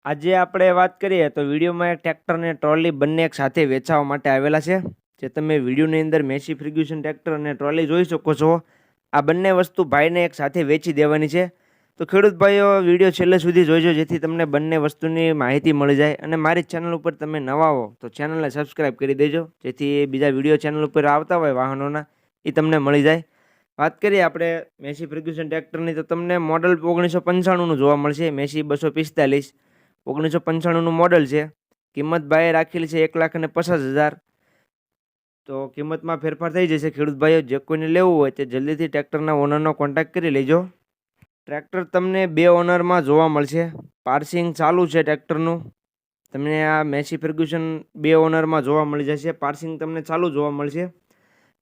આજે આપણે વાત કરીએ તો વિડીયોમાં એક ટ્રેક્ટર અને ટ્રોલી બંને એક સાથે વેચાવા માટે આવેલા છે. જે તમે વિડીયોની અંદર મેસી ફર્ગ્યુસન ટ્રેક્ટર અને ટ્રોલી જોઈ શકો છો. આ બંને વસ્તુ ભાઈને એક સાથે વેચી દેવાની છે. તો ખેડૂત ભાઈઓ વિડીયો છેલ્લે સુધી જોઈજો, જેથી તમને બંને વસ્તુની માહિતી મળી જાય. અને મારી ચેનલ ઉપર તમે નવા હો તો ચેનલને સબસ્ક્રાઈબ કરી દેજો, જેથી બીજા વિડીયો ચેનલ ઉપર આવતા હોય વાહનોના એ તમને મળી જાય. વાત કરીએ આપણે મેસી ફર્ગ્યુસન ટ્રેક્ટરની, તો તમને મોડલ 1995નું જોવા મળશે. મેસી 245 1995નું મોડલ છે. કિંમત ભાઈએ રાખેલી છે 1,50,000. તો કિંમતમાં ફેરફાર થઈ જશે. ખેડૂત ભાઈઓ જે કોઈને લેવું હોય તે જલ્દીથી ટ્રેક્ટરના ઓનરનો કોન્ટેક્ટ કરી લેજો. ટ્રેક્ટર તમને 2 ઓનરમાં જોવા મળશે. પાર્સિંગ ચાલુ છે ટ્રેક્ટરનું. તમને આ મેસી ફર્ગ્યુસન 2 ઓનરમાં જોવા મળી જશે. પાર્સિંગ તમને ચાલુ જોવા મળશે.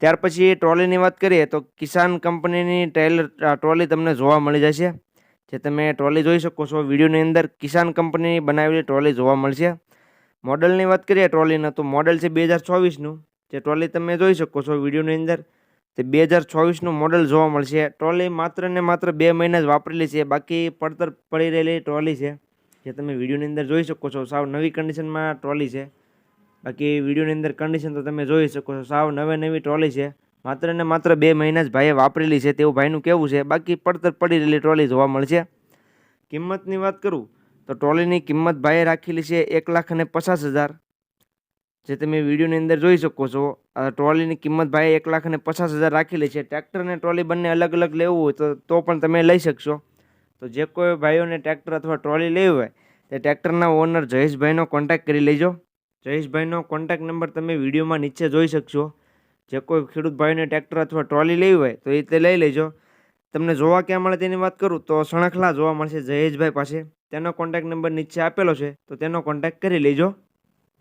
ત્યાર પછી ટ્રોલીની વાત કરીએ તો કિસાન કંપનીની ટ્રોલી તમને જોવા મળી જશે. જે તમે ટ્રોલી જોઈ શકો છો વિડીયોની અંદર, કિસાન કંપનીની બનાવેલી ટ્રોલી જોવા મળશે. મોડલની વાત કરીએ ટ્રોલીના, તો મોડલ છે 2024નું. જે ટ્રોલી તમે જોઈ શકો છો વિડીયોની અંદર, તે 2024નું મોડલ જોવા મળશે. ટ્રોલી માત્ર ને માત્ર 2 મહિના જ વાપરેલી છે. બાકી પડતર પડી રહેલી ટ્રોલી છે. જે તમે વિડીયોની અંદર જોઈ શકો છો, સાવ નવી કન્ડિશનમાં ટ્રોલી છે. બાકી વિડીયોની અંદર કન્ડિશન તો તમે જોઈ શકો છો, સાવ નવી ટ્રોલી છે. માત્ર ને માત્ર 2 મહિના જ ભાઈએ વાપરેલી છે તેવું ભાઈનું કહેવું છે. બાકી પડતર પડી રહેલી ટ્રોલી જોવા મળશે. કિંમતની વાત કરું તો ટ્રોલીની કિંમત ભાઈએ રાખેલી છે 1,50,000. જે તમે વિડીયોની અંદર જોઈ શકો છો, આ ટ્રોલીની કિંમત ભાઈએ 1,50,000 રાખેલી છે. ટ્રેક્ટર અને ટ્રોલી બંને અલગ અલગ લેવું હોય તો પણ તમે લઈ શકશો. તો જે કોઈ ભાઈઓને ટ્રેક્ટર અથવા ટ્રોલી લેવી હોય તે ટ્રેક્ટરના ઓનર જયેશભાઈનો કોન્ટેક્ટ કરી લેજો. જયેશભાઈનો કોન્ટેક્ટ નંબર તમે વિડીયોમાં નીચે જોઈ શકશો. જે કોઈ ખેડૂત ભાઈઓને ટ્રેક્ટર અથવા ટ્રોલી લેવી હોય તો એ તે લઈ લેજો. તમને જોવા ક્યાં મળે તેની વાત કરું તો સણખલા જોવા મળશે જયેશભાઈ પાસે. તેનો કોન્ટેક્ટ નંબર નીચે આપેલો છે, તો તેનો કોન્ટેક્ટ કરી લેજો.